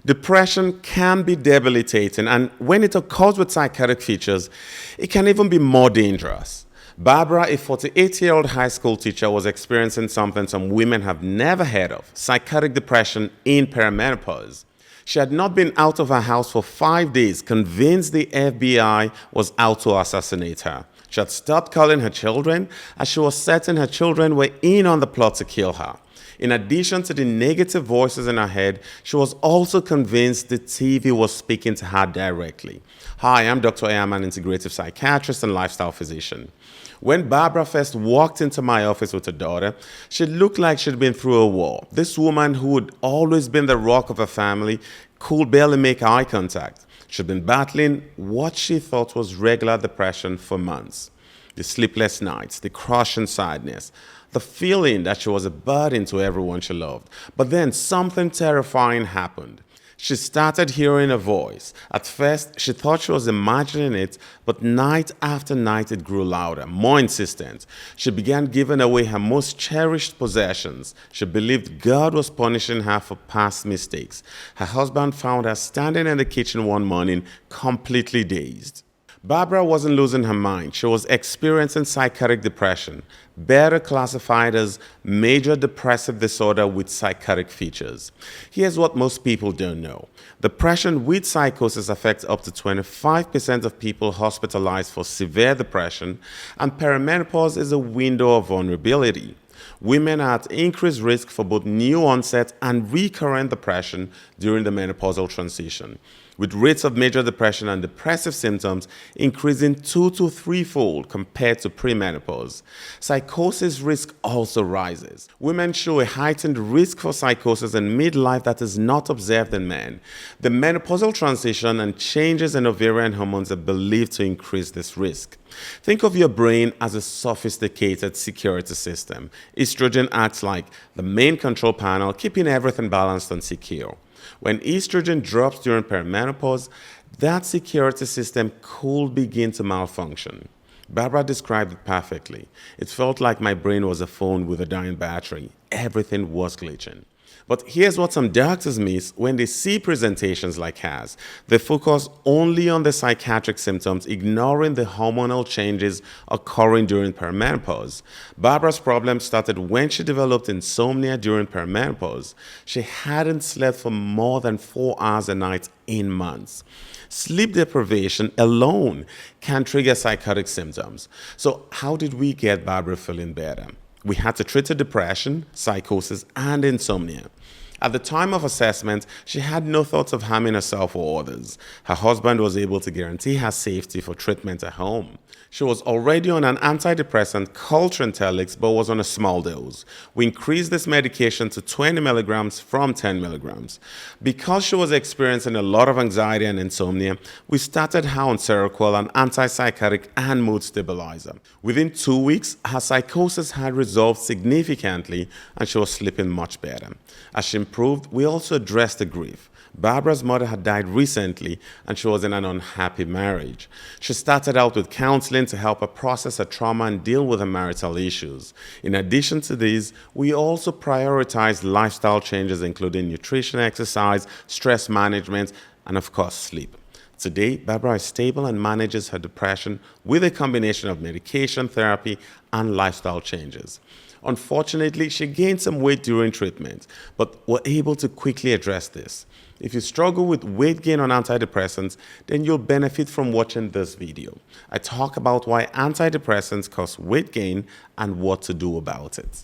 Depression can be debilitating, and when it occurs with psychotic features, it can even be more dangerous. Barbara, a 48-year-old high school teacher, was experiencing something some women have never heard of: psychotic depression in perimenopause. She had not been out of her house for 5 days, convinced the FBI was out to assassinate her. She had stopped calling her children, as she was certain her children were in on the plot to kill her. In addition to the negative voices in her head, she was also convinced the TV was speaking to her directly. Hi, I'm Dr. Am, an integrative psychiatrist and lifestyle physician. When Barbara first walked into my office with her daughter, she looked like she'd been through a war. This woman, who had always been the rock of her family, could barely make eye contact. She'd been battling what she thought was regular depression for months. The sleepless nights, the crushing sadness, the feeling that she was a burden to everyone she loved. But then something terrifying happened. She started hearing a voice. At first, she thought she was imagining it, but night after night it grew louder, more insistent. She began giving away her most cherished possessions. She believed God was punishing her for past mistakes. Her husband found her standing in the kitchen one morning, completely dazed. Barbara wasn't losing her mind. She was experiencing psychotic depression, better classified as major depressive disorder with psychotic features. Here's what most people don't know. Depression with psychosis affects up to 25% of people hospitalized for severe depression, and perimenopause is a window of vulnerability. Women are at increased risk for both new onset and recurrent depression during the menopausal transition, with rates of major depression and depressive symptoms increasing 2 to 3-fold compared to premenopause. Psychosis risk also rises. Women show a heightened risk for psychosis in midlife that is not observed in men. The menopausal transition and changes in ovarian hormones are believed to increase this risk. Think of your brain as a sophisticated security system. Estrogen acts like the main control panel, keeping everything balanced and secure. When estrogen drops during perimenopause, that security system could begin to malfunction. Barbara described it perfectly. It felt like my brain was a phone with a dying battery. Everything was glitching. But here's what some doctors miss when they see presentations like hers. They focus only on the psychiatric symptoms, ignoring the hormonal changes occurring during perimenopause. Barbara's problem started when she developed insomnia during perimenopause. She hadn't slept for more than 4 hours a night in months. Sleep deprivation alone can trigger psychotic symptoms. So how did we get Barbara feeling better? We had to treat her depression, psychosis, and insomnia. At the time of assessment, she had no thoughts of harming herself or others. Her husband was able to guarantee her safety for treatment at home. She was already on an antidepressant called Trintellix, but was on a small dose. We increased this medication to 20 milligrams from 10 milligrams. Because she was experiencing a lot of anxiety and insomnia, we started her on Seroquel, an antipsychotic and mood stabilizer. Within 2 weeks, her psychosis had resolved significantly and she was sleeping much better. As she improved, we also addressed the grief. Barbara's mother had died recently and she was in an unhappy marriage. She started out with counseling to help her process her trauma and deal with her marital issues. In addition to these, we also prioritized lifestyle changes including nutrition, exercise, stress management, and of course sleep. Today, Barbara is stable and manages her depression with a combination of medication, therapy, and lifestyle changes. Unfortunately, she gained some weight during treatment, but we're able to quickly address this. If you struggle with weight gain on antidepressants, then you'll benefit from watching this video. I talk about why antidepressants cause weight gain and what to do about it.